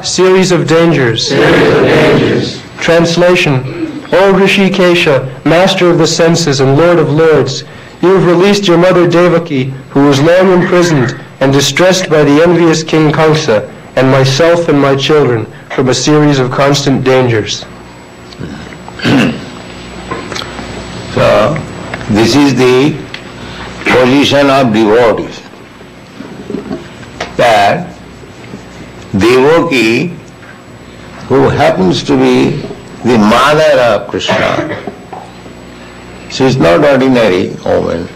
Series of dangers. Translation. O Rishikesha, master of the senses and lord of lords, you have released your mother Devaki, who was long imprisoned and distressed by the envious King Kamsa, and myself and my children, from a series of constant dangers. So, this is the position of devotees. That Devaki, who happens to be the mother of Krishna, she is not ordinary woman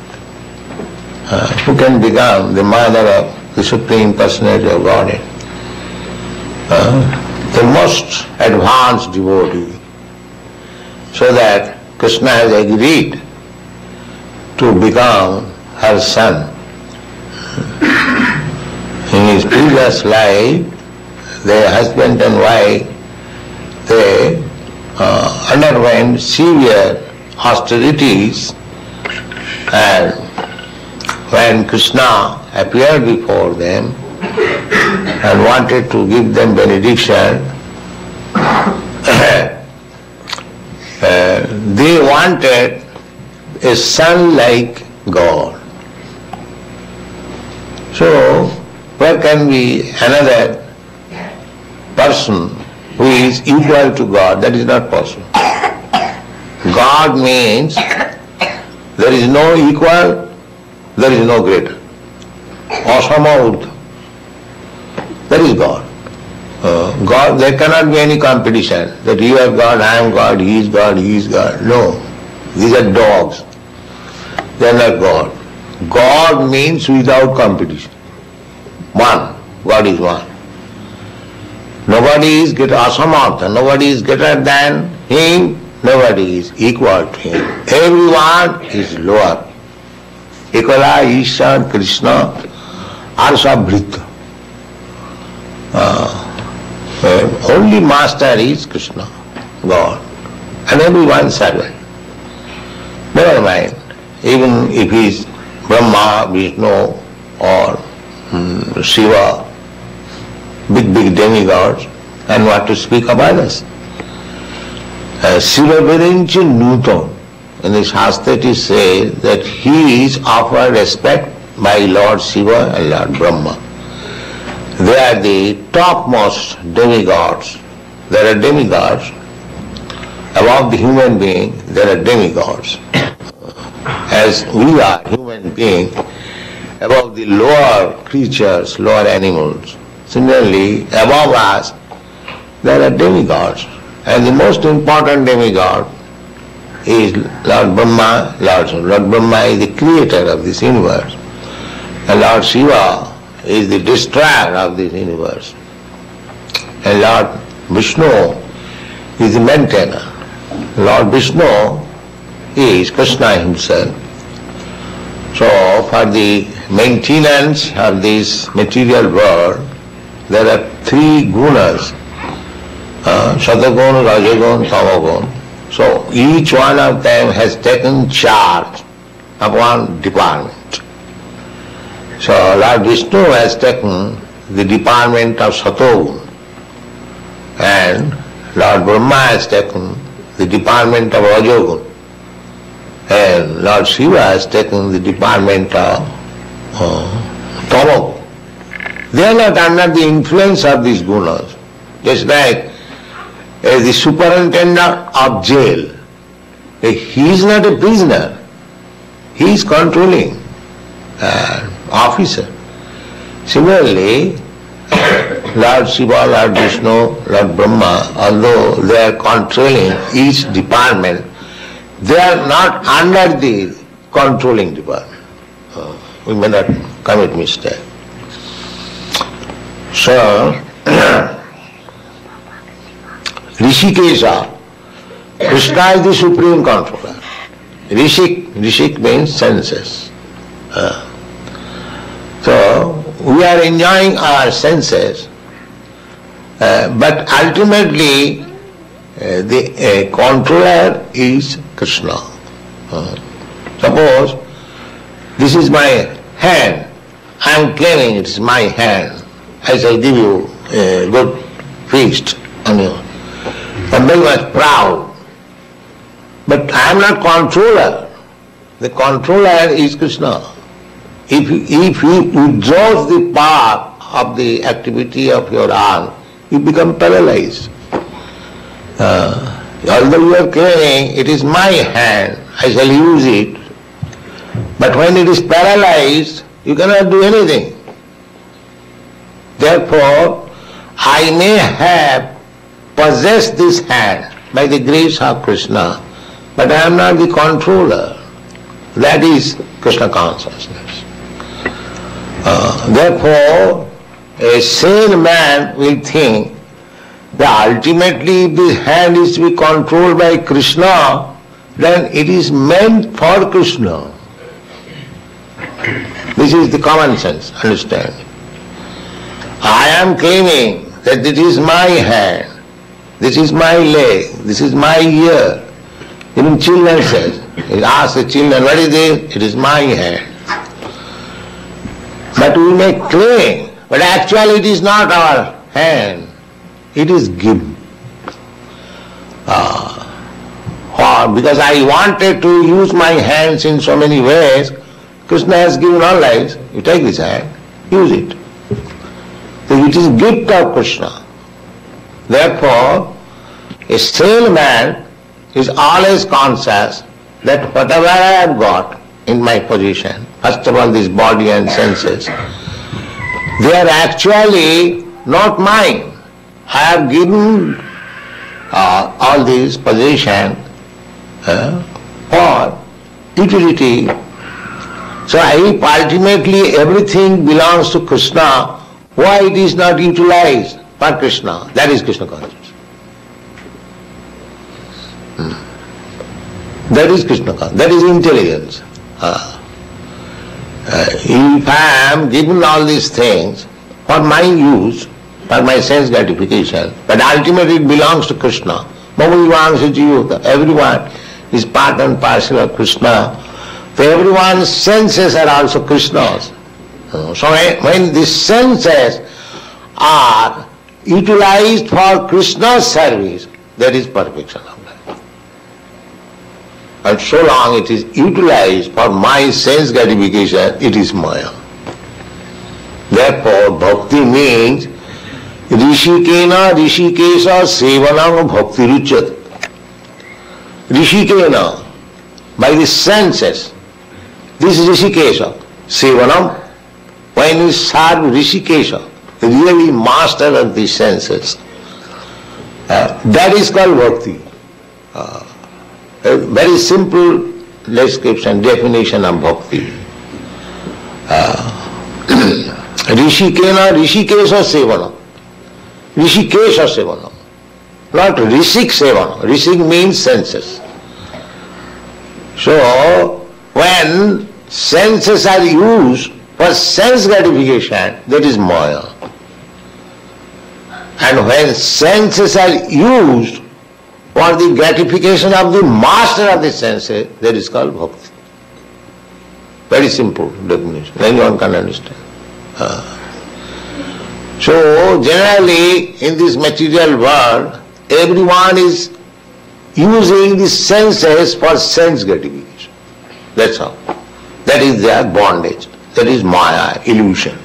who can become the mother of the Supreme Personality of Godhead. The most advanced devotee, so that Krishna has agreed to become her son. In his previous life, the husband and wife, they underwent severe austerities, and when Krishna appeared before them and wanted to give them benediction, they wanted a son like God. So, where can be another person who is equal to God? That is not possible. God means there is no equal, there is no greater. Asama Urdha. That is God. God, there cannot be any competition that you are God, I am God, he is God, he is God. No. These are dogs. They are not God. God means without competition. One. God is one. Nobody is greater, asamartha, nobody is greater than him, nobody is equal to him. Everyone is lower. Ekala, Ishar, Krishna, Arsa, Bhrita. Only master is Krishna, God, and everyone servant. Never mind, even if he is Brahma, Vishnu, or Shiva, big demigods, and what to speak of others. Shiva Virinchi Nuto, in the Shastra it is said that he is offered respect by Lord Shiva and Lord Brahma. They are the topmost demigods. There are demigods. Above the human being, there are demigods. As we are human beings, above the lower creatures, lower animals. Similarly, above us, there are demigods. And the most important demigod is Lord Brahma, Lord Shiva. Lord Brahma is the creator of this universe. And Lord Shiva is the destroyer of this universe. And Lord Vishnu is the maintainer. Lord Vishnu is Krishna himself. So for the maintenance of this material world, there are three gunas, Satagun, Rajagun, Tamagun. So each one of them has taken charge of one department. So Lord Vishnu has taken the department of Satogun, and Lord Brahma has taken the department of Rajogun, and Lord Shiva has taken the department of Tamagun. They are not under the influence of these gunas. Just like the superintendent of jail, he is not a prisoner, he is controlling officer. Similarly, Lord Shiva, Lord Vishnu, Lord Brahma, although they are controlling each department, they are not under the controlling department. We may not commit mistake. So, Rishikesha, Krishna is the supreme controller. Rishik means senses. So we are enjoying our senses, but ultimately the controller is Krishna. Suppose this is my hand, I am claiming it is my hand, I shall give you a good feast on you. I am very much proud. But I am not controller. The controller is Krishna. If he withdraws the power of the activity of your arm, you become paralyzed. Although you are claiming it is my hand, I shall use it, but when it is paralyzed, you cannot do anything. Therefore, I may have possessed this hand by the grace of Krishna, but I am not the controller. That is Krishna consciousness. Therefore, a sane man will think that ultimately if the hand is to be controlled by Krishna, then it is meant for Krishna. This is the common sense, understand. I am claiming that this is my hand, this is my leg, this is my ear. Even children says, ask the children, what is this? It is my hand. But we may claim, but actually it is not our hand, it is given. Because I wanted to use my hands in so many ways, Krishna has given all lives. You take this hand, use it. So it is gift of Krishna. Therefore, a sane man is always conscious that whatever I have got in my possession, first of all this body and senses, they are actually not mine. I have given all these possession for utility. So if ultimately everything belongs to Krishna, why it is not utilized for Krishna? That is Krishna consciousness. That is Krishna consciousness. That is intelligence. If I am given all these things for my use, for my sense gratification, but ultimately it belongs to Krishna. Everyone is part and parcel of Krishna. So everyone's senses are also Krishna's. So when these senses are utilized for Krishna's service, that is perfection of life. And so long it is utilized for my sense gratification, it is Maya. Therefore, bhakti means Rishikena Rishikesha Sevanam Bhakti Ruchyat. Rishikena, by the senses, this is Rishikesha, Sevanam. When we serve Rishikesha, the really master of the senses, that is called bhakti. A very simple description, definition of bhakti. Rishikena Rishikesha Sevanam. Rishikesha Sevanam. Not Rishik Sevanam. Rishik means senses. So, when senses are used for sense gratification, that is Maya. And when senses are used for the gratification of the master of the senses, that is called bhakti. Very simple definition, anyone can understand. So generally in this material world, everyone is using the senses for sense gratification. That's all. That is their bondage. That is Maya, illusion.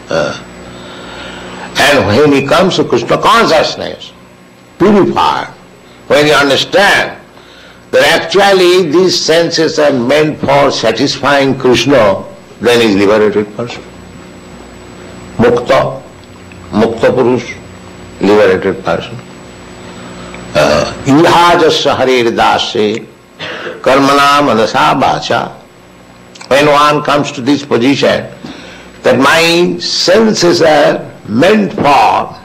And when he comes to Krishna consciousness, purified, when you understand that actually these senses are meant for satisfying Krishna, then he is liberated person. Mukta Purush, liberated person. Ihajasya harer dasya karmana manasa vacha. When one comes to this position, that my senses are meant for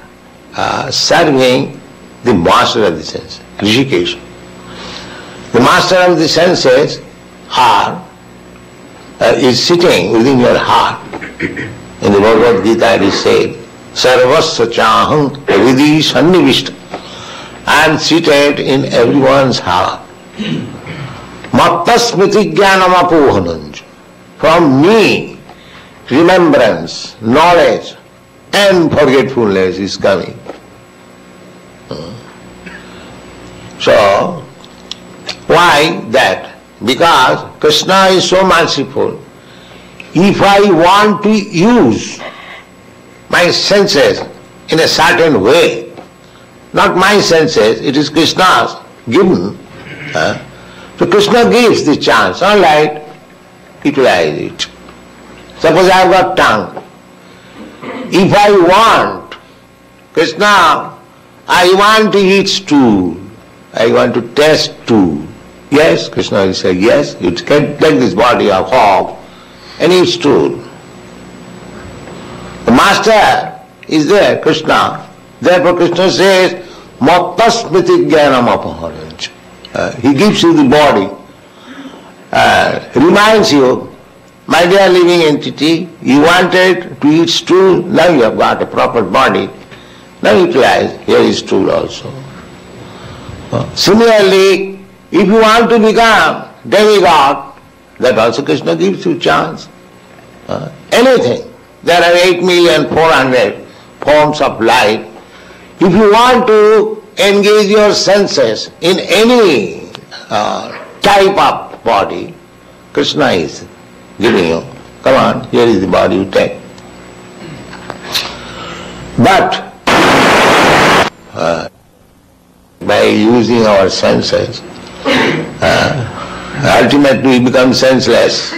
serving the master of the senses, Rishikesha. The master of the senses is sitting within your heart. In the Bhagavad Gita it is said, Sarvasya chaham vidhi sannivishta. I am seated in everyone's heart. Matta smriti jnanam apohananj. From me, remembrance, knowledge and forgetfulness is coming. So, why that? Because Krishna is so merciful. If I want to use my senses in a certain way, not my senses, it is Krishna's given. So Krishna gives the chance, all right, utilize it. Suppose I have got tongue. If I want, Krishna, I want to eat stool, I want to taste stool. Yes, Krishna will say, yes, you can take this body of hog and eat stool. The master is there, Krishna. Therefore Krishna says, Matta smriti jnanam apaharanch. He gives you the body, reminds you, my dear living entity, you wanted to eat stool, now you have got a proper body. Now utilize, here is stool also. Similarly, if you want to become demigod, that also Krishna gives you chance. Anything. There are 8,400,000 forms of life. If you want to engage your senses in any type of body, Krishna is giving you. Come on, here is the body you take. But by using our senses, ultimately we become senseless.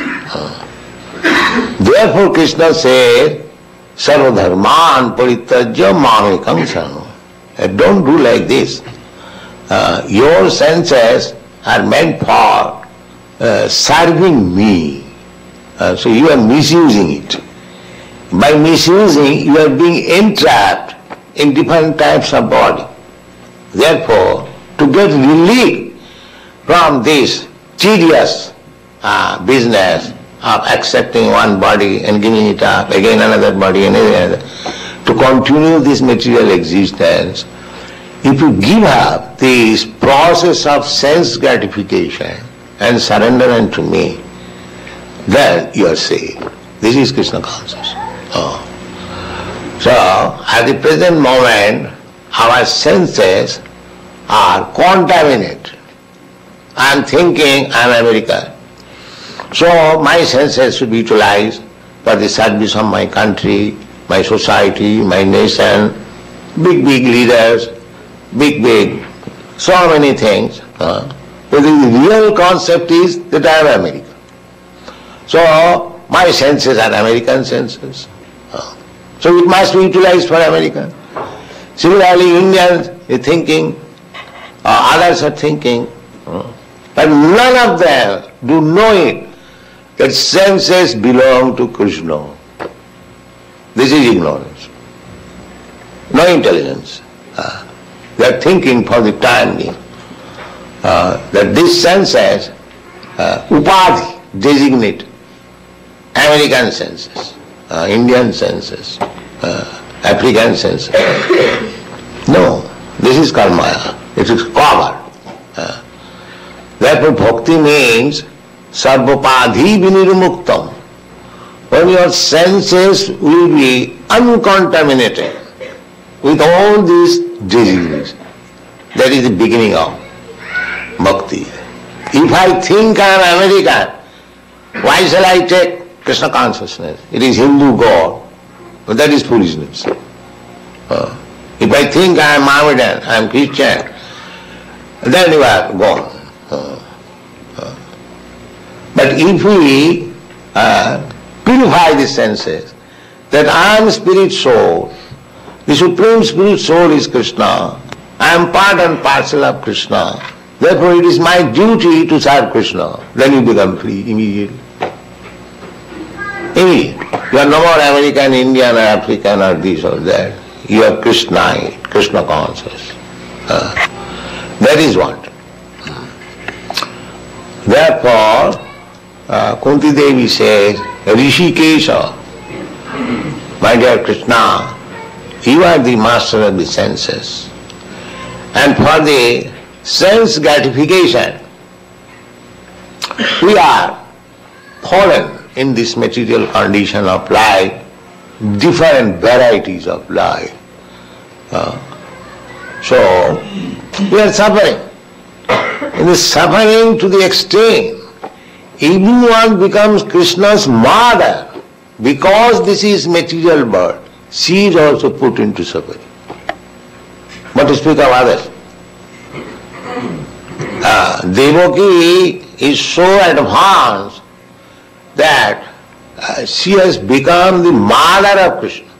Therefore Krishna said, Sarva dharman parityajya mamekam saranam. Don't do like this. Your senses are meant for serving me. So you are misusing it. By misusing, you are being entrapped in different types of body. Therefore, to get relief from this tedious business of accepting one body and giving it up, again another body and another, to continue this material existence, if you give up this process of sense gratification and surrender unto me, then you are saved. This is Krishna consciousness. So, at the present moment, our senses are contaminated. I am thinking I am American. So, my senses should be utilized for the service of my country, my society, my nation, big leaders, big, so many things. But the real concept is that I am American. So, my senses are American senses. So it must be utilized for American. Similarly, Indians are thinking, others are thinking, but none of them do know it, that senses belong to Krishna. This is ignorance, no intelligence. They are thinking for the time being that these senses, upadhi, designate American senses, Indian senses, African senses. No, this is karmaya. It is covered. Therefore, bhakti means sarvapadhi vinirmuktam. When your senses will be uncontaminated with all these diseases, that is the beginning of bhakti. If I think I am American, why shall I take Krishna consciousness? It is Hindu God. But that is foolishness. If I think I am Mohammedan, I am Christian, then you are gone. But if we purify the senses, that I am spirit soul, the supreme spirit soul is Krishna, I am part and parcel of Krishna, therefore it is my duty to serve Krishna, then you become free immediately. You are no more American, Indian or African or this or that. you are Krishna conscious. That is what. Therefore, Kunti Devi says, Rishikesha, my dear Krishna, you are the master of the senses. And for the sense gratification, we are fallen in this material condition of life, different varieties of life. So, we are suffering. And the suffering to the extreme, everyone becomes Krishna's mother because this is material birth. She is also put into suffering. But to speak of others, Devaki is so advanced that she has become the mother of Krishna.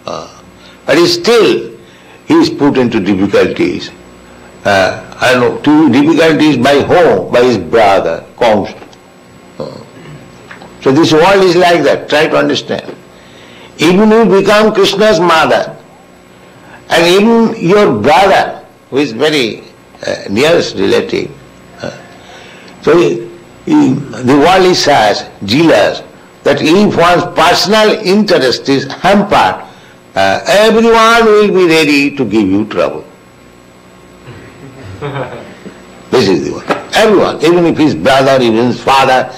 But still, he is put into difficulties. And to difficulties by whom? By his brother, Kamsa. So this world is like that, try to understand. Even you become Krishna's mother, and even your brother, who is very nearest relative, so the world is such, jealous, that if one's personal interest is hampered, everyone will be ready to give you trouble. This is the one. Everyone, even if his brother, even his father,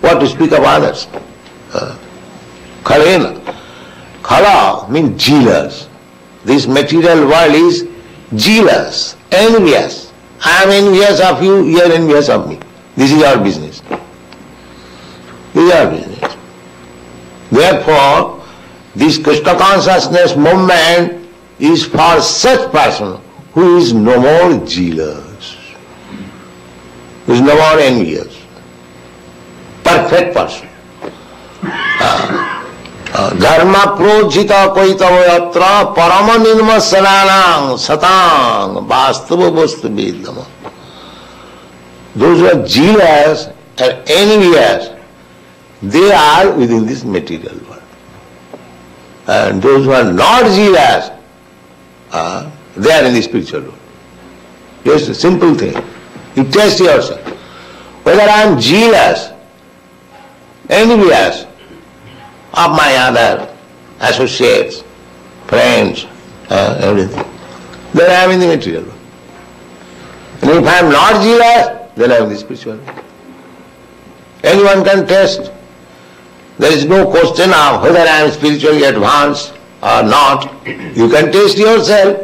what to speak of others. Khalena. Khala means jealous. This material world is jealous, envious. I am envious of you, you are envious of me. This is our business. This is our business. Therefore, this Krishna consciousness movement is for such person who is no more jealous, who is no more envious. Perfect person. Dharma projita koitavayatra parama nirma saranang satang vastava vastu vedama. Those who are jealous and envious, they are within this material world. And those who are not jealous, they are in the spiritual world. Just a simple thing. You test yourself. Whether I am jealous, envious of my other associates, friends, everything, then I am in the material world. And if I am not jealous, then I am in the spiritual world. Anyone can test. There is no question of whether I am spiritually advanced or not. You can test yourself.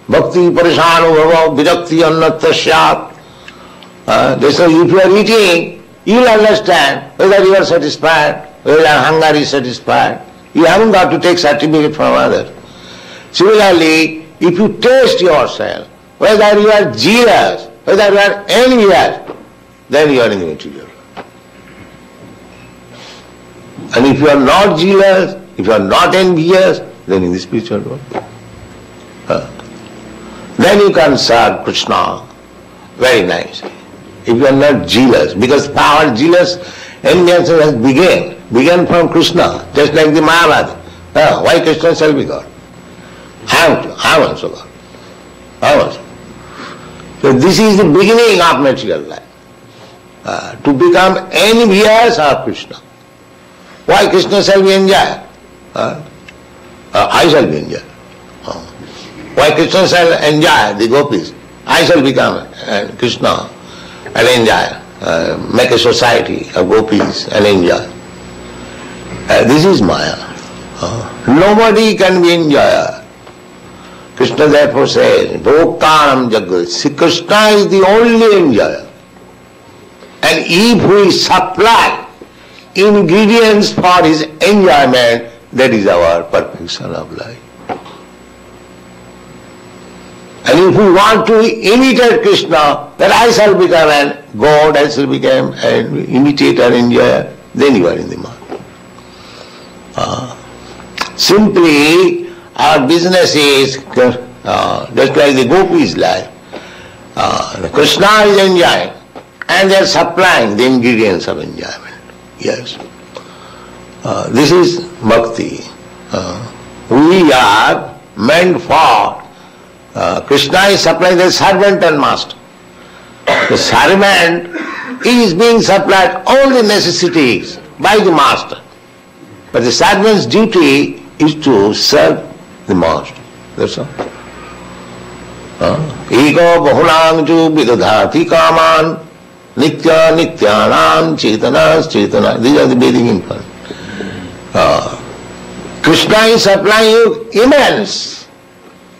Bhakti parishano bhava virakti annatasya. So if you are eating, you will understand whether you are satisfied, whether your hunger is satisfied. You haven't got to take certificate from others. Similarly, if you taste yourself, whether you are jealous, whether you are envious, then you are in the material. And if you are not jealous, if you are not envious, then in the spiritual world. Then you can serve Krishna very nicely. If you are not jealous, because our jealous envious has began from Krishna, just like the Mahabharata. Why Krishna shall be God? I am also God. I am also. So this is the beginning of material life. To become envious of Krishna. Why Krishna shall be enjoyed? I shall be enjoyed. Why Krishna shall enjoy the gopis? I shall become Krishna and enjoy, make a society of gopis and enjoy. This is Maya. Nobody can be enjoyer. Krishna therefore says, Bhoktanam Jagat. See, Krishna is the only enjoyer. And if we supply ingredients for his enjoyment, that is our perfection of life. And if we want to imitate Krishna, that I shall become a God, I shall become an imitator, enjoyer, then you are in the mark. Simply, our business is just like the gopis' life. Krishna is enjoying, and they are supplying the ingredients of enjoyment. Yes. This is bhakti. We are meant for Krishna is supplying the servant and master. The servant is being supplied all the necessities by the master. But the servant's duty is to serve the master. That's all. Ego bahunam ju vidadhati kaman nitya nityanam chetanas chetana. These are the Vedic infants. Krishna is supplying you immense.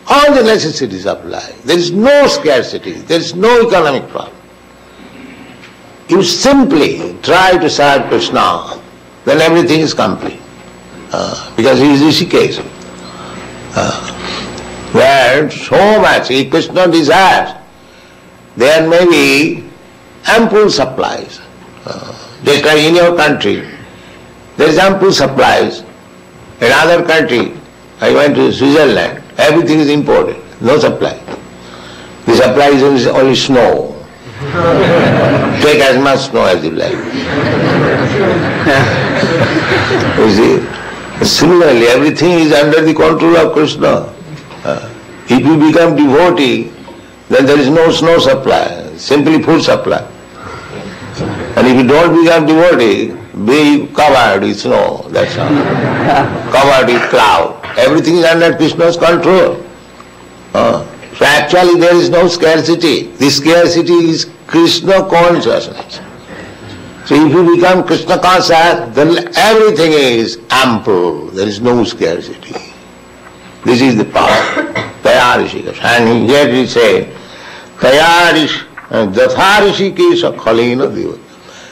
All the necessities supply. There is no scarcity. There is no economic problem. You simply try to serve Krishna, then everything is complete. Because he is Rishikesh. Where so much Krishna desires, there may be ample supplies. Just like in your country, there is ample supplies. In other country, I went to Switzerland, everything is imported, no supply. The supply is only snow. Take as much snow as you like. You see? Similarly, everything is under the control of Krishna. If you become devotee, then there is no snow supply, simply food supply. And if you don't become devotee, be covered with snow, that's all. Covered with cloud. Everything is under Krishna's control. So actually there is no scarcity. The scarcity is Krishna consciousness. So if you become Krishna conscious, then everything is ample. There is no scarcity. This is the power. Taya Rishikesh. And yet he said, Taya Rishikesh Khalina Deva.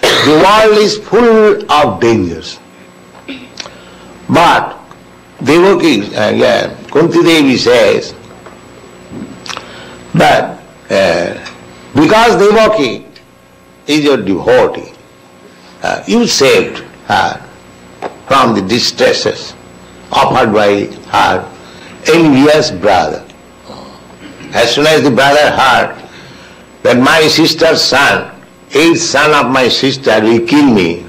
The world is full of dangers. But Devaki, again, Kunti Devi says that because Devaki is your devotee, you saved her from the distresses offered by her envious brother. As soon as the brother heard that my sister's son, eighth son of my sister, will kill me,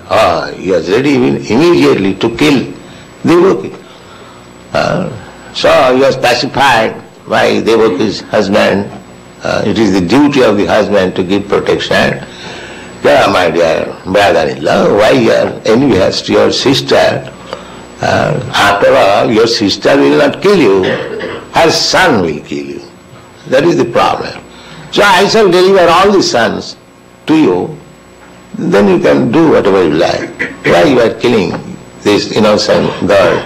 he was ready immediately to kill Devaki. So he was pacified by Devaki's husband. It is the duty of the husband to give protection. Yeah, my dear brother-in-law, why you are envious to your sister? After all, your sister will not kill you, her son will kill you. That is the problem. So I shall deliver all the sons to you, then you can do whatever you like. Why you are killing this innocent girl?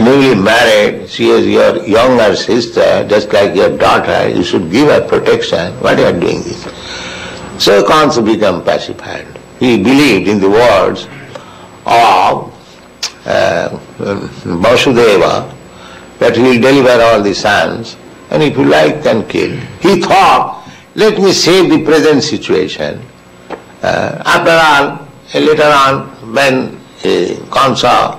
Newly married, she is your younger sister, just like your daughter, you should give her protection. Why you are doing this? So Kansa became pacified. He believed in the words of Vasudeva that he will deliver all the sons, and if you like, can kill. He thought, let me save the present situation. After all, later on, when Kansa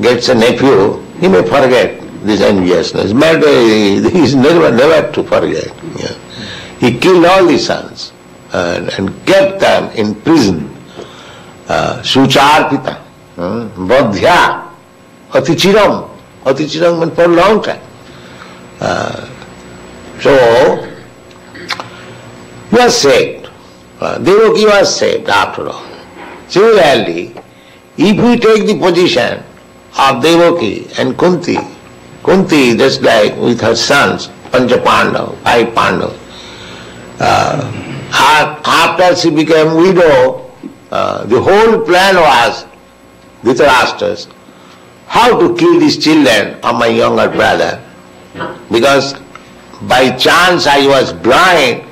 gets a nephew, he may forget this enviousness, but he is never to forget. Yeah. He killed all the sons and kept them in prison. Sucharpita, Bodhya, Atichiram. Atichiram meant for a long time. So, he was saved. Devaki was saved after all. Similarly, if we take the position of Devaki and Kunti just like with her sons, Pancha Pandava, 5 Pandavas, after she became widow, the whole plan was Dhritarashtra's, how to kill these children of my younger brother, because by chance I was blind,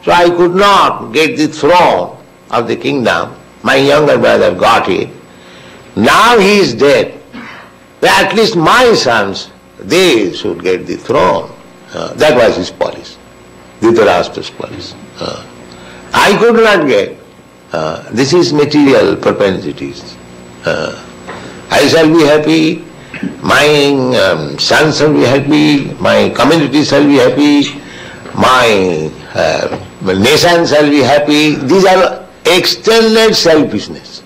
so I could not get the throne of the kingdom. My younger brother got it. Now he is dead. At least my sons, they should get the throne. That was his policy, Dhritarashtra's policy. I could not get. This is material propensities. I shall be happy, my sons shall be happy, my community shall be happy, my nation shall be happy. These are extended selfishness.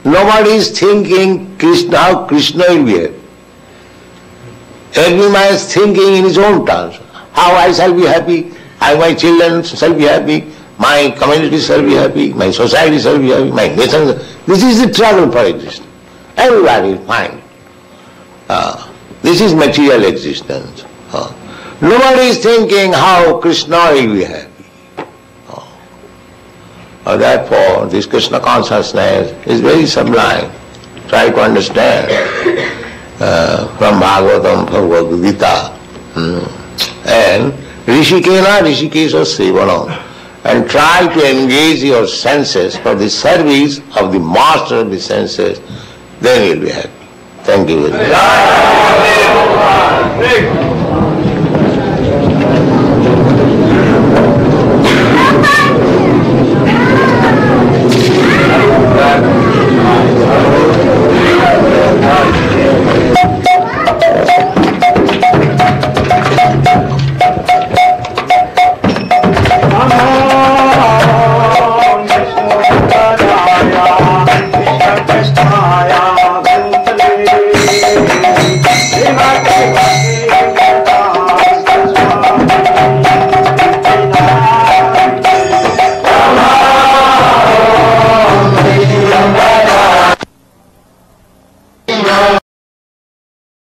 Nobody is thinking Krishna, how Krishna will be happy. Every man is thinking in his own terms. How I shall be happy, how my children shall be happy, my community shall be happy, my society shall be happy, my nation. This is the struggle for existence. Everybody will find. This is material existence. Nobody is thinking how Krishna will be happy. Therefore, this Krishna consciousness is very sublime. Try to understand from Bhagavatam, from Bhagavad Gita. And Rishikena Rishikesha Sevanam. And try to engage your senses for the service of the master of the senses. Then you will be happy. Thank you very much.